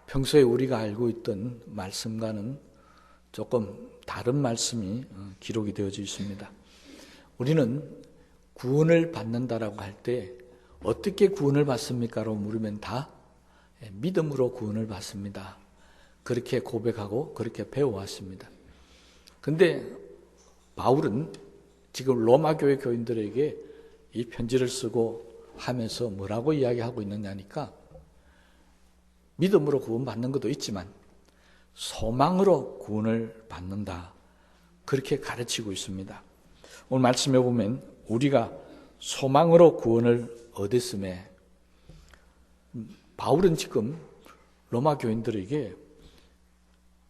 평소에 우리가 알고 있던 말씀과는 조금 다른 말씀이 기록이 되어져 있습니다. 우리는 구원을 받는다라고 할 때 어떻게 구원을 받습니까? 라고 물으면 다 믿음으로 구원을 받습니다. 그렇게 고백하고 그렇게 배워왔습니다. 근데 바울은 지금 로마 교회 교인들에게 이 편지를 쓰고 하면서 뭐라고 이야기하고 있느냐니까 믿음으로 구원받는 것도 있지만 소망으로 구원을 받는다. 그렇게 가르치고 있습니다. 오늘 말씀해 보면 우리가 소망으로 구원을 얻었음에 바울은 지금 로마 교인들에게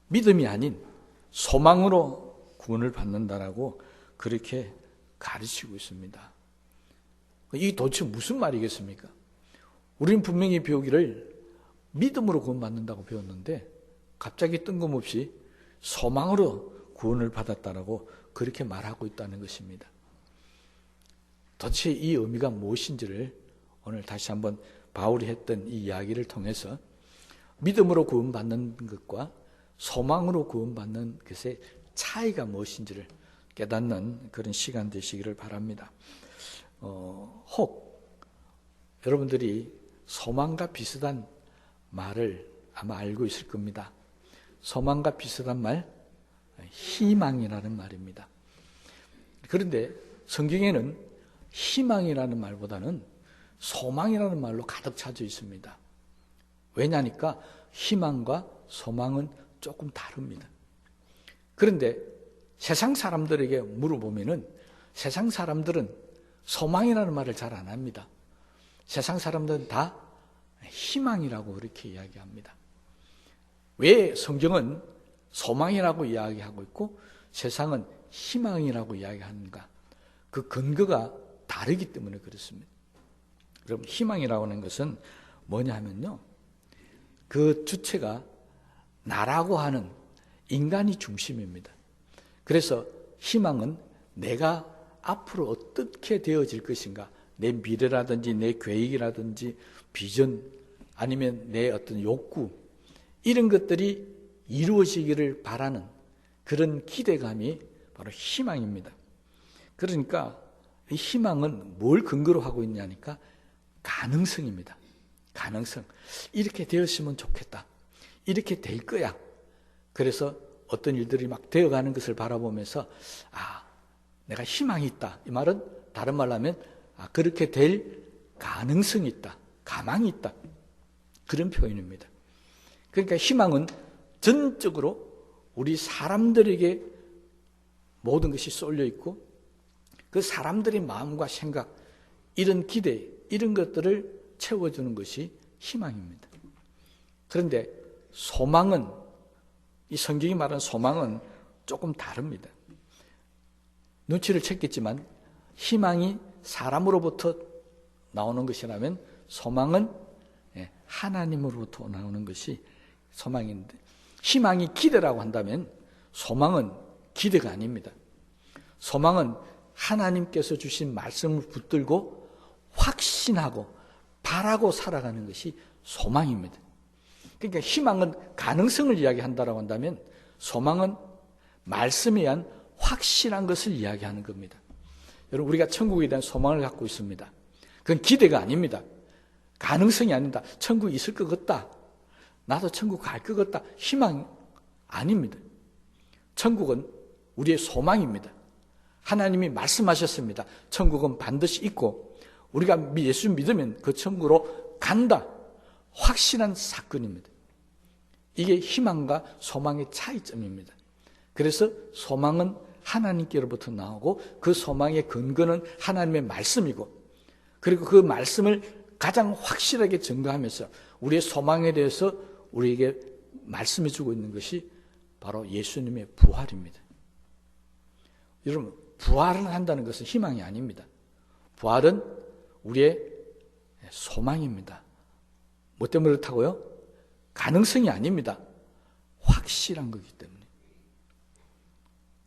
믿음이 아닌 소망으로 구원을 받는다라고 그렇게 가르치고 있습니다. 이게 도대체 무슨 말이겠습니까? 우리는 분명히 배우기를 믿음으로 구원받는다고 배웠는데 갑자기 뜬금없이 소망으로 구원을 받았다라고 그렇게 말하고 있다는 것입니다. 도대체 이 의미가 무엇인지를 오늘 다시 한번 바울이 했던 이 이야기를 통해서 믿음으로 구원받는 것과 소망으로 구원받는 것의 차이가 무엇인지를 깨닫는 그런 시간 되시기를 바랍니다. 혹 여러분들이 소망과 비슷한 말을 아마 알고 있을 겁니다. 소망과 비슷한 말, 희망이라는 말입니다. 그런데 성경에는 희망이라는 말보다는 소망이라는 말로 가득 차져 있습니다. 왜냐니까 희망과 소망은 조금 다릅니다. 그런데 세상 사람들에게 물어보면은 세상 사람들은 소망이라는 말을 잘 안 합니다. 세상 사람들은 다 희망이라고 그렇게 이야기합니다. 왜 성경은 소망이라고 이야기하고 있고 세상은 희망이라고 이야기하는가? 그 근거가 다르기 때문에 그렇습니다. 그럼 희망이라고 하는 것은 뭐냐 하면요, 그 주체가 나라고 하는 인간이 중심입니다. 그래서 희망은 내가 앞으로 어떻게 되어질 것인가, 내 미래라든지 내 계획이라든지 비전 아니면 내 어떤 욕구, 이런 것들이 이루어지기를 바라는 그런 기대감이 바로 희망입니다. 그러니까 이 희망은 뭘 근거로 하고 있냐니까 가능성입니다. 가능성. 이렇게 되었으면 좋겠다. 이렇게 될 거야. 그래서 어떤 일들이 막 되어가는 것을 바라보면서 내가 희망이 있다. 이 말은 다른 말로 하면 그렇게 될 가능성이 있다. 가망이 있다. 그런 표현입니다. 그러니까 희망은 전적으로 우리 사람들에게 모든 것이 쏠려 있고 그 사람들의 마음과 생각, 이런 기대, 이런 것들을 채워주는 것이 희망입니다. 그런데 소망은, 이 성경이 말하는 소망은 조금 다릅니다. 눈치를 챘겠지만 희망이 사람으로부터 나오는 것이라면 소망은 하나님으로부터 나오는 것이 소망인데, 희망이 기대라고 한다면 소망은 기대가 아닙니다. 소망은 하나님께서 주신 말씀을 붙들고 확신하고 바라고 살아가는 것이 소망입니다. 그러니까 희망은 가능성을 이야기한다고 한다면 소망은 말씀에 의한 확실한 것을 이야기하는 겁니다. 여러분, 우리가 천국에 대한 소망을 갖고 있습니다. 그건 기대가 아닙니다. 가능성이 아닙니다. 천국이 있을 것 같다. 나도 천국 갈 것 같다. 희망이 아닙니다. 천국은 우리의 소망입니다. 하나님이 말씀하셨습니다. 천국은 반드시 있고 우리가 예수 믿으면 그 천국으로 간다. 확실한 사건입니다. 이게 희망과 소망의 차이점입니다. 그래서 소망은 하나님께로부터 나오고 그 소망의 근거는 하나님의 말씀이고, 그리고 그 말씀을 가장 확실하게 증거하면서 우리의 소망에 대해서 우리에게 말씀해 주고 있는 것이 바로 예수님의 부활입니다. 여러분, 부활을 한다는 것은 희망이 아닙니다. 부활은 우리의 소망입니다. 뭐 때문에 그렇다고요? 가능성이 아닙니다. 확실한 거기 때문에.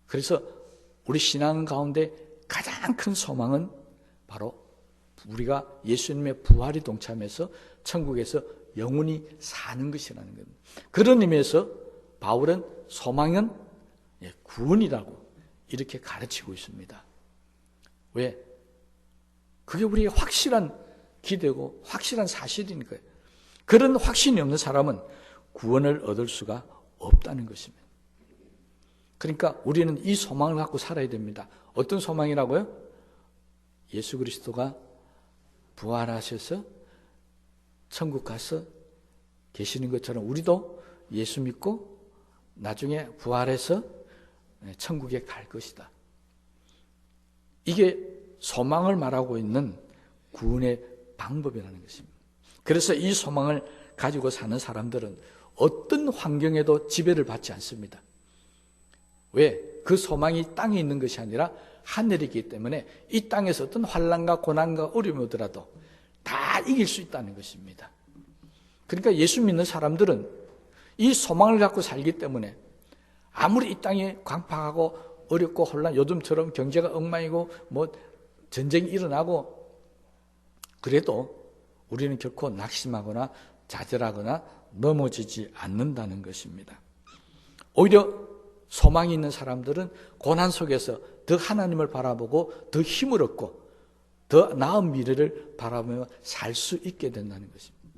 그래서 우리 신앙 가운데 가장 큰 소망은 바로 우리가 예수님의 부활이 동참해서 천국에서 영원히 사는 것이라는 겁니다. 그런 의미에서 바울은 소망은 구원이라고 이렇게 가르치고 있습니다. 왜? 그게 우리의 확실한 기대고 확실한 사실이니까요. 그런 확신이 없는 사람은 구원을 얻을 수가 없다는 것입니다. 그러니까 우리는 이 소망을 갖고 살아야 됩니다. 어떤 소망이라고요? 예수 그리스도가 부활하셔서 천국 가서 계시는 것처럼 우리도 예수 믿고 나중에 부활해서 천국에 갈 것이다. 이게 소망을 말하고 있는 구원의 방법이라는 것입니다. 그래서 이 소망을 가지고 사는 사람들은 어떤 환경에도 지배를 받지 않습니다. 왜? 그 소망이 땅에 있는 것이 아니라 하늘에 있기 때문에 이 땅에서 어떤 환난과 고난과 어려움이 오더라도 다 이길 수 있다는 것입니다. 그러니까 예수 믿는 사람들은 이 소망을 갖고 살기 때문에 아무리 이 땅이 광팍하고 어렵고 혼란, 요즘처럼 경제가 엉망이고 전쟁이 일어나고 그래도 우리는 결코 낙심하거나 좌절하거나 넘어지지 않는다는 것입니다. 오히려 소망이 있는 사람들은 고난 속에서 더 하나님을 바라보고 더 힘을 얻고 더 나은 미래를 바라보며 살 수 있게 된다는 것입니다.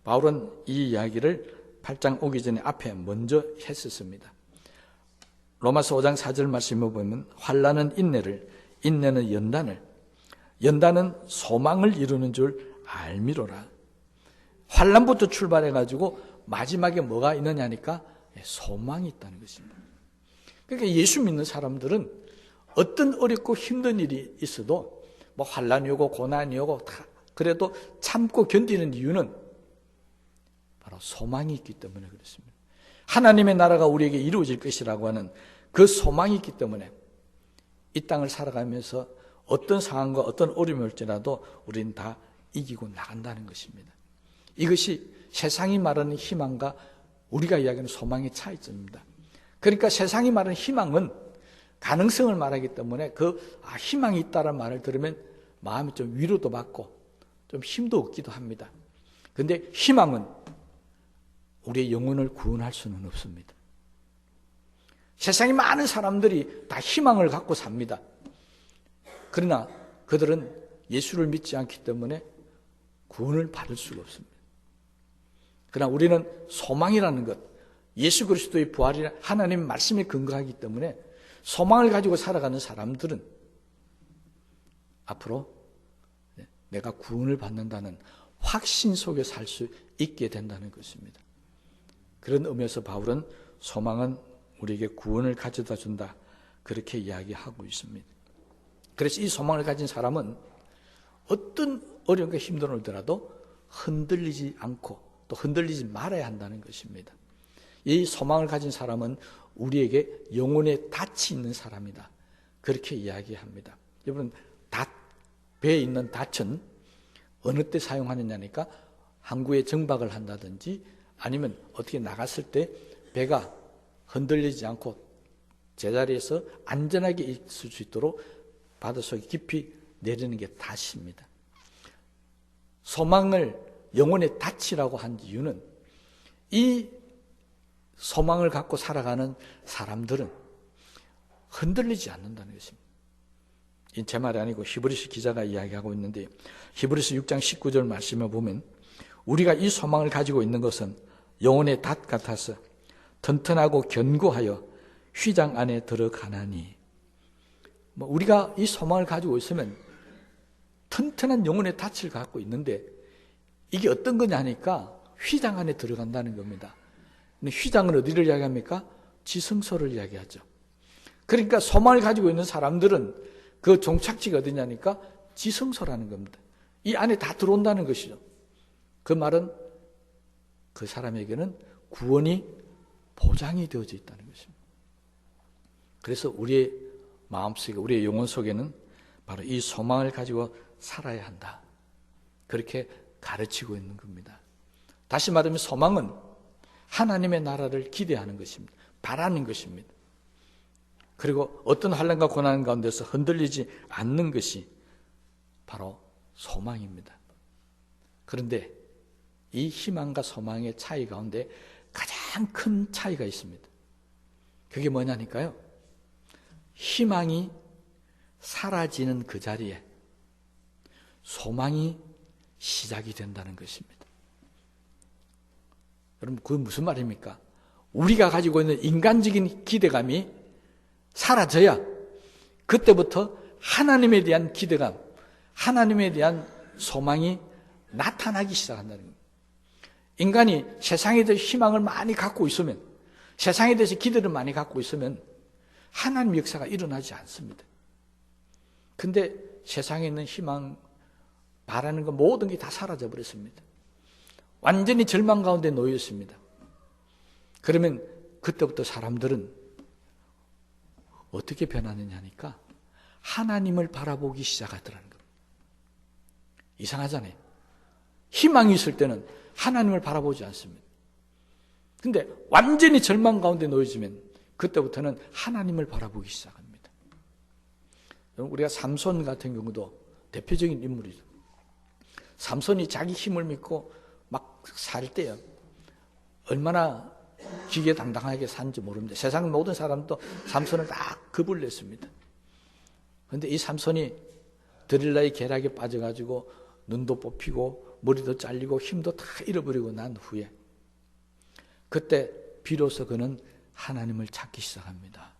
바울은 이 이야기를 8장 오기 전에 앞에 먼저 했었습니다. 로마서 5장 4절 말씀을 보면 환난은 인내를, 인내는 연단을, 연단은 소망을 이루는 줄 알미로라. 환난부터 출발해가지고 마지막에 뭐가 있느냐니까 소망이 있다는 것입니다. 그러니까 예수 믿는 사람들은 어떤 어렵고 힘든 일이 있어도 환난이 오고 고난이 오고 그래도 참고 견디는 이유는 바로 소망이 있기 때문에 그렇습니다. 하나님의 나라가 우리에게 이루어질 것이라고 하는 그 소망이 있기 때문에 이 땅을 살아가면서 어떤 상황과 어떤 어려움이 올지라도 우리는 다 이기고 나간다는 것입니다. 이것이 세상이 말하는 희망과 우리가 이야기하는 소망의 차이점입니다. 그러니까 세상이 말하는 희망은 가능성을 말하기 때문에 희망이 있다는 말을 들으면 마음이 좀 위로도 받고 좀 힘도 얻기도 합니다. 그런데 희망은 우리의 영혼을 구원할 수는 없습니다. 세상에 많은 사람들이 다 희망을 갖고 삽니다. 그러나 그들은 예수를 믿지 않기 때문에 구원을 받을 수가 없습니다. 그러나 우리는 소망이라는 것, 예수 그리스도의 부활이나 하나님의 말씀에 근거하기 때문에 소망을 가지고 살아가는 사람들은 앞으로 내가 구원을 받는다는 확신 속에 살 수 있게 된다는 것입니다. 그런 의미에서 바울은 소망은 우리에게 구원을 가져다 준다, 그렇게 이야기하고 있습니다. 그래서 이 소망을 가진 사람은 어떤 어려움과 힘든 일더라도 흔들리지 않고 또 흔들리지 말아야 한다는 것입니다. 이 소망을 가진 사람은 우리에게 영혼의 닻이 있는 사람이다, 그렇게 이야기합니다. 여러분, 배에 있는 닻은 어느 때 사용하느냐니까 항구에 정박을 한다든지 아니면 어떻게 나갔을 때 배가 흔들리지 않고 제자리에서 안전하게 있을 수 있도록 바닷속에 깊이 내리는 게 닻입니다. 소망을 영혼의 닻이라고 한 이유는 이 소망을 갖고 살아가는 사람들은 흔들리지 않는다는 것입니다. 제 말이 아니고 히브리서 기자가 이야기하고 있는데 히브리서 6장 19절 말씀을 보면 우리가 이 소망을 가지고 있는 것은 영혼의 닷 같아서 튼튼하고 견고하여 휘장 안에 들어가나니, 우리가 이 소망을 가지고 있으면 튼튼한 영혼의 닻을 갖고 있는데 이게 어떤 거냐 하니까 휘장 안에 들어간다는 겁니다. 근데 휘장은 어디를 이야기합니까? 지성소를 이야기하죠. 그러니까 소망을 가지고 있는 사람들은 그 종착지가 어디냐니까 지성소라는 겁니다. 이 안에 다 들어온다는 것이죠. 그 말은 그 사람에게는 구원이 보장이 되어져 있다는 것입니다. 그래서 우리의 마음속에, 우리의 영혼 속에는 바로 이 소망을 가지고 살아야 한다, 그렇게 가르치고 있는 겁니다. 다시 말하면 소망은 하나님의 나라를 기대하는 것입니다. 바라는 것입니다. 그리고 어떤 환난과 고난 가운데서 흔들리지 않는 것이 바로 소망입니다. 그런데 이 희망과 소망의 차이 가운데 가장 큰 차이가 있습니다. 그게 뭐냐니까요. 희망이 사라지는 그 자리에 소망이 시작이 된다는 것입니다. 여러분, 그건 무슨 말입니까? 우리가 가지고 있는 인간적인 기대감이 사라져야 그때부터 하나님에 대한 기대감, 하나님에 대한 소망이 나타나기 시작한다는 겁니다. 인간이 세상에 대해서 희망을 많이 갖고 있으면, 세상에 대해서 기대를 많이 갖고 있으면 하나님 역사가 일어나지 않습니다. 근데 세상에 있는 희망, 바라는 것 모든 게 다 사라져 버렸습니다. 완전히 절망 가운데 놓여 있습니다. 그러면 그때부터 사람들은 어떻게 변하느냐니까 하나님을 바라보기 시작하더라는 겁니다. 이상하잖아요. 희망이 있을 때는 하나님을 바라보지 않습니다. 근데 완전히 절망 가운데 놓여지면 그때부터는 하나님을 바라보기 시작합니다. 우리가 삼손 같은 경우도 대표적인 인물이죠. 삼손이 자기 힘을 믿고 막 살 때요, 얼마나 기계당당하게 산지 모릅니다. 세상 모든 사람도 삼손을 다 겁을 냈습니다. 그런데 이 삼손이 드릴라의 계략에 빠져가지고 눈도 뽑히고 머리도 잘리고 힘도 다 잃어버리고 난 후에 그때 비로소 그는 하나님을 찾기 시작합니다.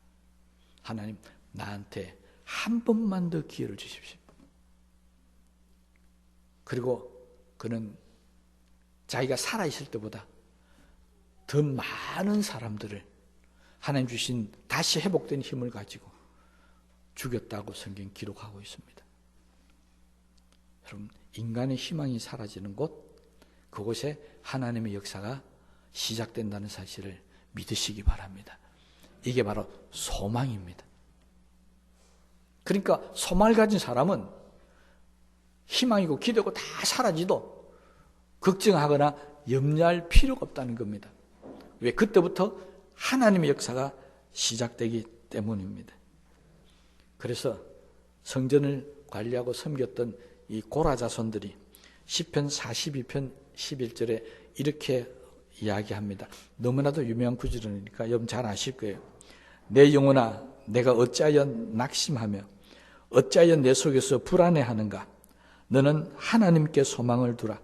하나님, 나한테 한 번만 더 기회를 주십시오. 그리고 그는 자기가 살아있을 때보다 더 많은 사람들을 하나님 주신 다시 회복된 힘을 가지고 죽였다고 성경 기록하고 있습니다. 여러분, 인간의 희망이 사라지는 곳, 그곳에 하나님의 역사가 시작된다는 사실을 믿으시기 바랍니다. 이게 바로 소망입니다. 그러니까 소망을 가진 사람은 희망이고 기대고 다 사라지도 걱정하거나 염려할 필요가 없다는 겁니다. 왜? 그때부터 하나님의 역사가 시작되기 때문입니다. 그래서 성전을 관리하고 섬겼던 이 고라 자손들이 시편 42편 11절에 이렇게 이야기합니다. 너무나도 유명한 구절이니까 여러분 잘 아실 거예요. 내 영혼아, 내가 어찌하여 낙심하며 어찌하여 내 속에서 불안해하는가? 너는 하나님께 소망을 두라.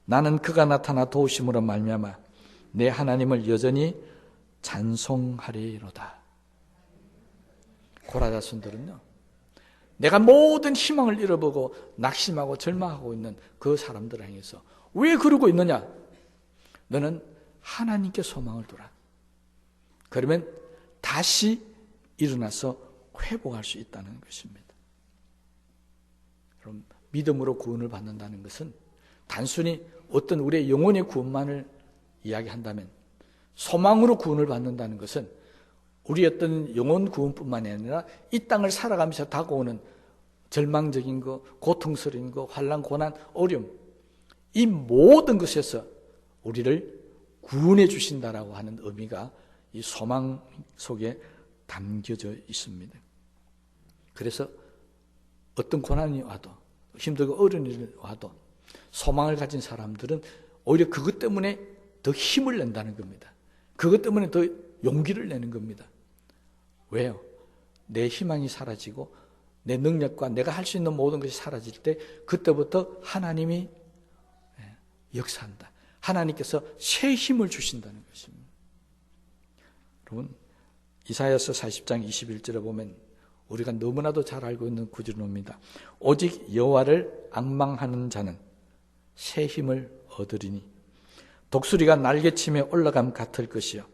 나는 그가 나타나 도우심으로 말미암아 내 하나님을 여전히 찬송하리로다. 고라 자손들은요, 내가 모든 희망을 잃어보고 낙심하고 절망하고 있는 그 사람들을 향해서 왜 그러고 있느냐? 너는 하나님께 소망을 두라. 그러면 다시 일어나서 회복할 수 있다는 것입니다. 그럼 믿음으로 구원을 받는다는 것은 단순히 어떤 우리의 영혼의 구원만을 이야기한다면, 소망으로 구원을 받는다는 것은 우리 어떤 영혼 구원뿐만 아니라 이 땅을 살아가면서 다가오는 절망적인 것, 고통스러운 것, 환난, 고난, 어려움, 이 모든 것에서 우리를 구원해 주신다라고 하는 의미가 이 소망 속에 담겨져 있습니다. 그래서 어떤 고난이 와도, 힘들고 어려운 일이 와도 소망을 가진 사람들은 오히려 그것 때문에 더 힘을 낸다는 겁니다. 그것 때문에 더 용기를 내는 겁니다. 왜요? 내 희망이 사라지고 내 능력과 내가 할 수 있는 모든 것이 사라질 때 그때부터 하나님이 역사한다. 하나님께서 새 힘을 주신다는 것입니다. 여러분, 이사야서 40장 21절에 보면 우리가 너무나도 잘 알고 있는 구절입니다. 오직 여호와를 앙망하는 자는 새 힘을 얻으리니 독수리가 날개침에 올라감 같을 것이요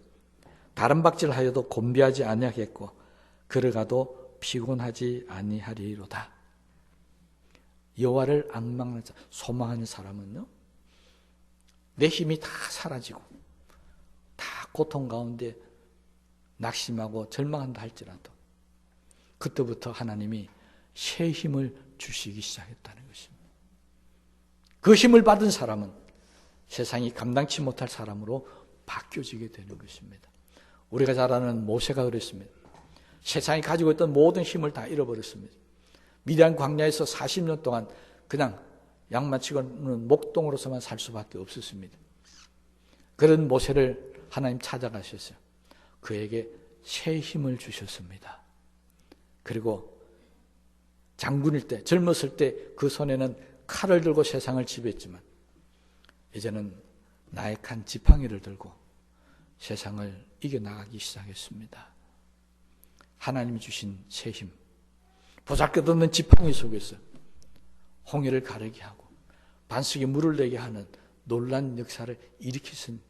다른 박질하여도 곤비하지 아니하겠고 걸어가도 피곤하지 아니하리로다. 여호와를 앙망하는 자, 소망하는 사람은요, 내 힘이 다 사라지고 다 고통 가운데 낙심하고 절망한다 할지라도 그때부터 하나님이 새 힘을 주시기 시작했다는 것입니다. 그 힘을 받은 사람은 세상이 감당치 못할 사람으로 바뀌어지게 되는 것입니다. 우리가 잘 아는 모세가 그랬습니다. 세상이 가지고 있던 모든 힘을 다 잃어버렸습니다. 미디안 광야에서 40년 동안 그냥 양마치고는 목동으로서만 살 수밖에 없었습니다. 그런 모세를 하나님 찾아가셨어요. 그에게 새 힘을 주셨습니다. 그리고 장군일 때, 젊었을 때 그 손에는 칼을 들고 세상을 지배했지만 이제는 나약한 지팡이를 들고 세상을 이겨나가기 시작했습니다. 하나님이 주신 새 힘, 보잘것없는 지팡이 속에서 홍해를 가르게 하고 반석에 물을 내게 하는 놀라운 역사를 일으키신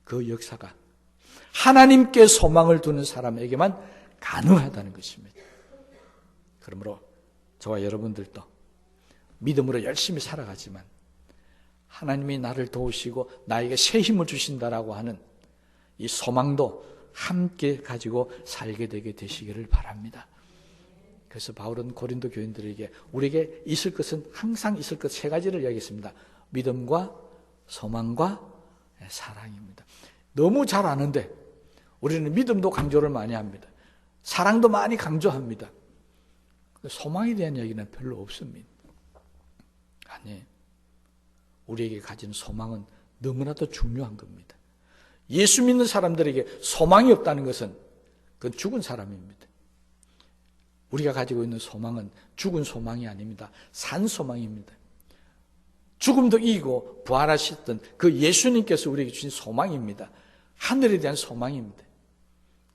그 역사가 하나님께 소망을 두는 사람에게만 가능하다는 것입니다. 그러므로 저와 여러분들도 믿음으로 열심히 살아가지만 하나님이 나를 도우시고 나에게 새 힘을 주신다라고 하는 이 소망도 함께 가지고 살게 되게 되시기를 바랍니다. 그래서 바울은 고린도 교인들에게 우리에게 있을 것은 항상 있을 것 세 가지를 이야기했습니다. 믿음과 소망과 사랑입니다. 너무 잘 아는데 우리는 믿음도 강조를 많이 합니다. 사랑도 많이 강조합니다. 소망에 대한 이야기는 별로 없습니다. 아니, 우리에게 가진 소망은 너무나도 중요한 겁니다. 예수 믿는 사람들에게 소망이 없다는 것은 그건 죽은 사람입니다. 우리가 가지고 있는 소망은 죽은 소망이 아닙니다. 산 소망입니다. 죽음도 이기고 부활하셨던 그 예수님께서 우리에게 주신 소망입니다. 하늘에 대한 소망입니다.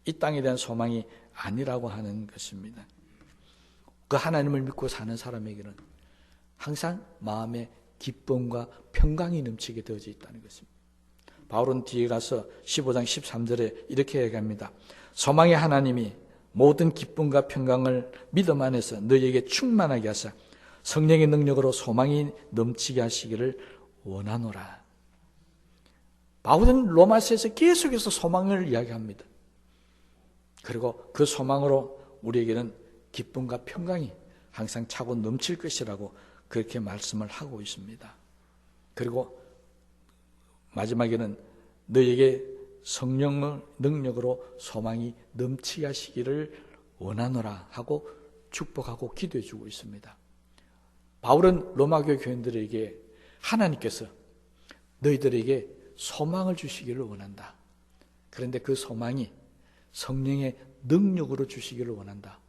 이 땅에 대한 소망이 아니라고 하는 것입니다. 그 하나님을 믿고 사는 사람에게는 항상 마음에 기쁨과 평강이 넘치게 되어져 있다는 것입니다. 바울은 뒤에 가서 15장 13절에 이렇게 얘기합니다. 소망의 하나님이 모든 기쁨과 평강을 믿음 안에서 너희에게 충만하게 하사 성령의 능력으로 소망이 넘치게 하시기를 원하노라. 바울은 로마서에서 계속해서 소망을 이야기합니다. 그리고 그 소망으로 우리에게는 기쁨과 평강이 항상 차고 넘칠 것이라고 그렇게 말씀을 하고 있습니다. 그리고 마지막에는 너희에게 성령의 능력으로 소망이 넘치게 하시기를 원하노라 하고 축복하고 기도해 주고 있습니다. 바울은 로마교회 교인들에게 하나님께서 너희들에게 소망을 주시기를 원한다. 그런데 그 소망이 성령의 능력으로 주시기를 원한다.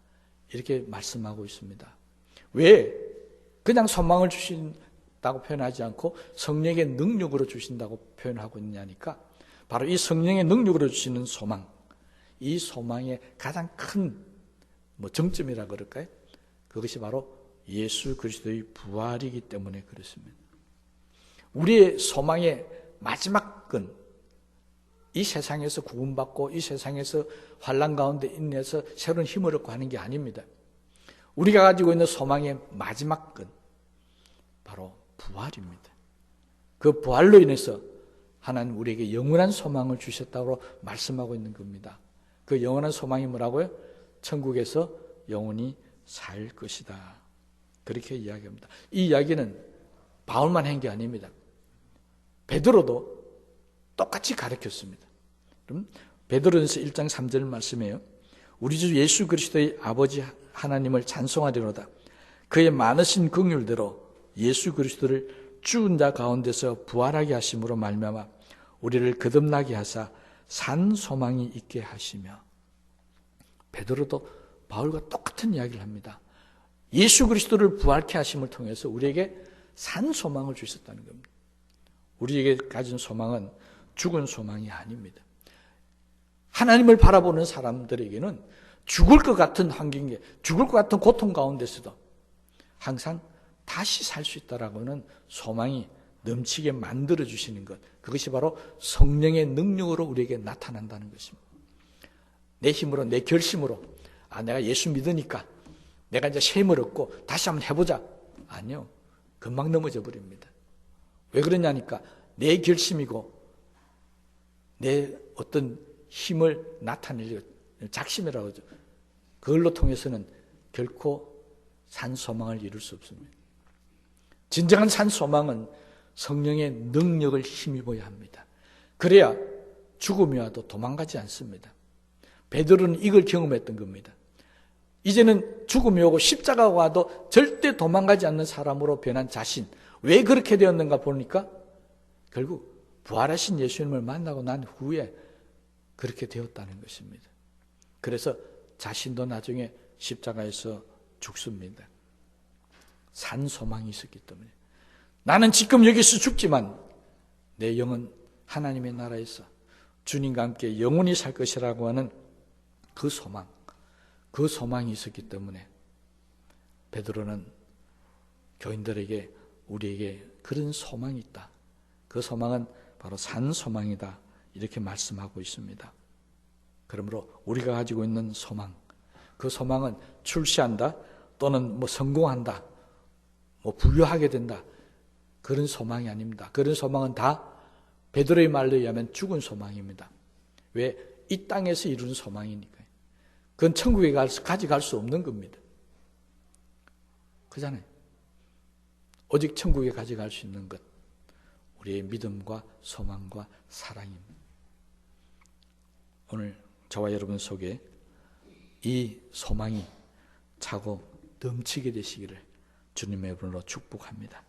이렇게 말씀하고 있습니다. 왜 그냥 소망을 주신다고 표현하지 않고 성령의 능력으로 주신다고 표현하고 있냐니까 바로 이 성령의 능력으로 주시는 소망, 이 소망의 가장 큰 정점이라 그럴까요? 그것이 바로 예수 그리스도의 부활이기 때문에 그렇습니다. 우리의 소망의 마지막 건 이 세상에서 구원받고 이 세상에서 환난 가운데 인내해서 새로운 힘을 얻고 하는 게 아닙니다. 우리가 가지고 있는 소망의 마지막 건 바로 부활입니다. 그 부활로 인해서 하나님 우리에게 영원한 소망을 주셨다고 말씀하고 있는 겁니다. 그 영원한 소망이 뭐라고요? 천국에서 영원히 살 것이다. 그렇게 이야기합니다. 이 이야기는 바울만 한 게 아닙니다. 베드로도 똑같이 가르쳤습니다. 그럼 베드로전서 1장 3절 말씀이에요. 우리 주 예수 그리스도의 아버지 하나님을 찬송하리로다. 그의 많으신 긍휼대로 예수 그리스도를 죽은 자 가운데서 부활하게 하심으로 말미암아 우리를 거듭나게 하사 산 소망이 있게 하시며. 베드로도 바울과 똑같은 이야기를 합니다. 예수 그리스도를 부활케 하심을 통해서 우리에게 산 소망을 주셨다는 겁니다. 우리에게 가진 소망은 죽은 소망이 아닙니다. 하나님을 바라보는 사람들에게는 죽을 것 같은 환경에, 죽을 것 같은 고통 가운데서도 항상 다시 살 수 있다라고는 소망이 넘치게 만들어주시는 것, 그것이 바로 성령의 능력으로 우리에게 나타난다는 것입니다. 내 힘으로, 내 결심으로, 내가 예수 믿으니까 내가 이제 새 힘을 얻고 다시 한번 해보자. 아니요. 금방 넘어져 버립니다. 왜 그러냐니까 내 결심이고 내 어떤 힘을 나타내려고 작심이라고 하죠. 그걸로 통해서는 결코 산 소망을 이룰 수 없습니다. 진정한 산 소망은 성령의 능력을 힘입어야 합니다. 그래야 죽음이 와도 도망가지 않습니다. 베드로는 이걸 경험했던 겁니다. 이제는 죽음이 오고 십자가가 와도 절대 도망가지 않는 사람으로 변한 자신, 왜 그렇게 되었는가 보니까 결국 부활하신 예수님을 만나고 난 후에 그렇게 되었다는 것입니다. 그래서 자신도 나중에 십자가에서 죽습니다. 산 소망이 있었기 때문에. 나는 지금 여기서 죽지만 내 영은 하나님의 나라에서 주님과 함께 영원히 살 것이라고 하는 그 소망, 그 소망이 있었기 때문에 베드로는 교인들에게, 우리에게 그런 소망이 있다. 그 소망은 바로 산 소망이다. 이렇게 말씀하고 있습니다. 그러므로 우리가 가지고 있는 소망, 그 소망은 출세한다, 또는 성공한다, 부유하게 된다, 그런 소망이 아닙니다. 그런 소망은 다 베드로의 말로 의하면 죽은 소망입니다. 왜? 이 땅에서 이루는 소망이니까요. 그건 천국에 가져갈 수 없는 겁니다. 그잖아요. 오직 천국에 가져갈 수 있는 것, 우리의 믿음과 소망과 사랑입니다. 오늘 저와 여러분 속에 이 소망이 차고 넘치게 되시기를 주님의 이름으로 축복합니다.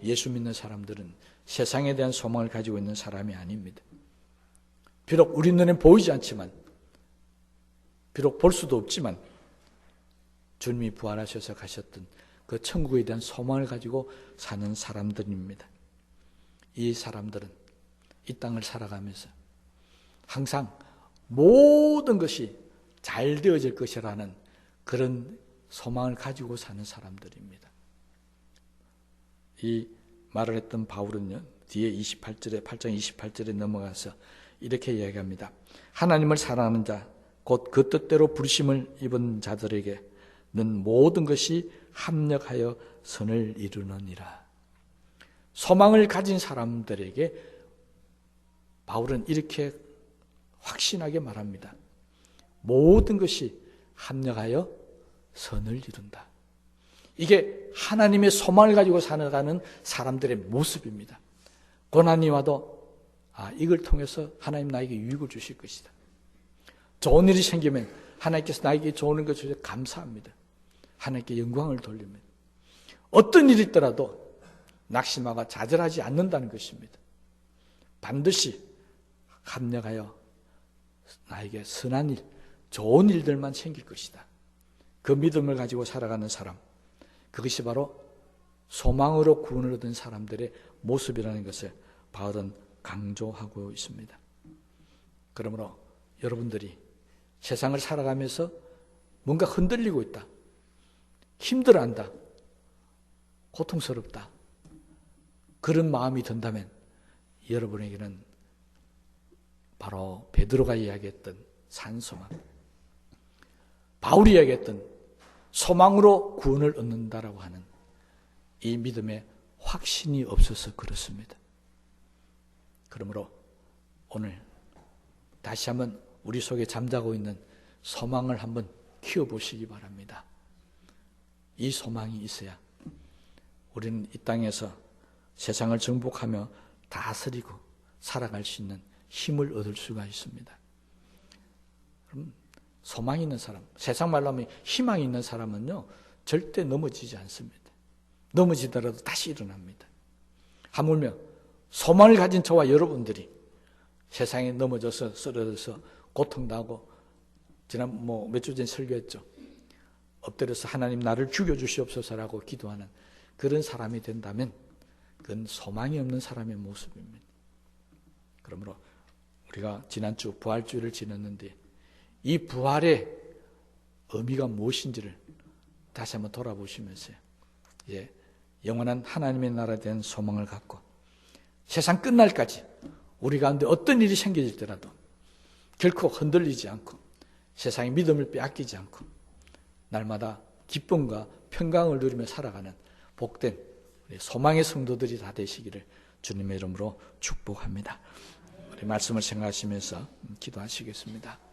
예수 믿는 사람들은 세상에 대한 소망을 가지고 있는 사람이 아닙니다. 비록 우리 눈에 보이지 않지만, 비록 볼 수도 없지만 주님이 부활하셔서 가셨던 그 천국에 대한 소망을 가지고 사는 사람들입니다. 이 사람들은 이 땅을 살아가면서 항상 모든 것이 잘 되어질 것이라는 그런 소망을 가지고 사는 사람들입니다. 이 말을 했던 바울은요, 뒤에 28절에, 8장 28절에 넘어가서 이렇게 이야기합니다. 하나님을 사랑하는 자, 곧 그 뜻대로 부르심을 입은 자들에게는 모든 것이 합력하여 선을 이루느니라. 소망을 가진 사람들에게 바울은 이렇게 확신하게 말합니다. 모든 것이 합력하여 선을 이룬다. 이게 하나님의 소망을 가지고 살아가는 사람들의 모습입니다. 고난이 와도 이걸 통해서 하나님 나에게 유익을 주실 것이다. 좋은 일이 생기면 하나님께서 나에게 좋은 것을 주셔서 감사합니다. 하나님께 영광을 돌립니다. 어떤 일이 있더라도 낙심하고 좌절하지 않는다는 것입니다. 반드시 합력하여 나에게 선한 일, 좋은 일들만 생길 것이다. 그 믿음을 가지고 살아가는 사람, 그것이 바로 소망으로 구원을 얻은 사람들의 모습이라는 것을 바울은 강조하고 있습니다. 그러므로 여러분들이 세상을 살아가면서 뭔가 흔들리고 있다, 힘들어한다, 고통스럽다, 그런 마음이 든다면 여러분에게는 바로 베드로가 이야기했던 산소망, 바울이 이야기했던 소망으로 구원을 얻는다라고 하는 이 믿음에 확신이 없어서 그렇습니다. 그러므로 오늘 다시 한번 우리 속에 잠자고 있는 소망을 한번 키워보시기 바랍니다. 이 소망이 있어야 우리는 이 땅에서 세상을 정복하며 다스리고 살아갈 수 있는 힘을 얻을 수가 있습니다. 그럼 소망이 있는 사람, 세상 말로 하면 희망이 있는 사람은요, 절대 넘어지지 않습니다. 넘어지더라도 다시 일어납니다. 하물며 소망을 가진 저와 여러분들이 세상에 넘어져서 쓰러져서 고통당하고, 지난 몇 주 전에 설교했죠. 엎드려서 하나님 나를 죽여주시옵소서라고 기도하는 그런 사람이 된다면 그건 소망이 없는 사람의 모습입니다. 그러므로 우리가 지난주 부활주일을 지냈는데 이 부활의 의미가 무엇인지를 다시 한번 돌아보시면서 영원한 하나님의 나라에 대한 소망을 갖고 세상 끝날까지 우리 가운데 어떤 일이 생겨질더라도 결코 흔들리지 않고 세상의 믿음을 빼앗기지 않고 날마다 기쁨과 평강을 누리며 살아가는 복된 우리 소망의 성도들이 다 되시기를 주님의 이름으로 축복합니다. 우리 말씀을 생각하시면서 기도하시겠습니다.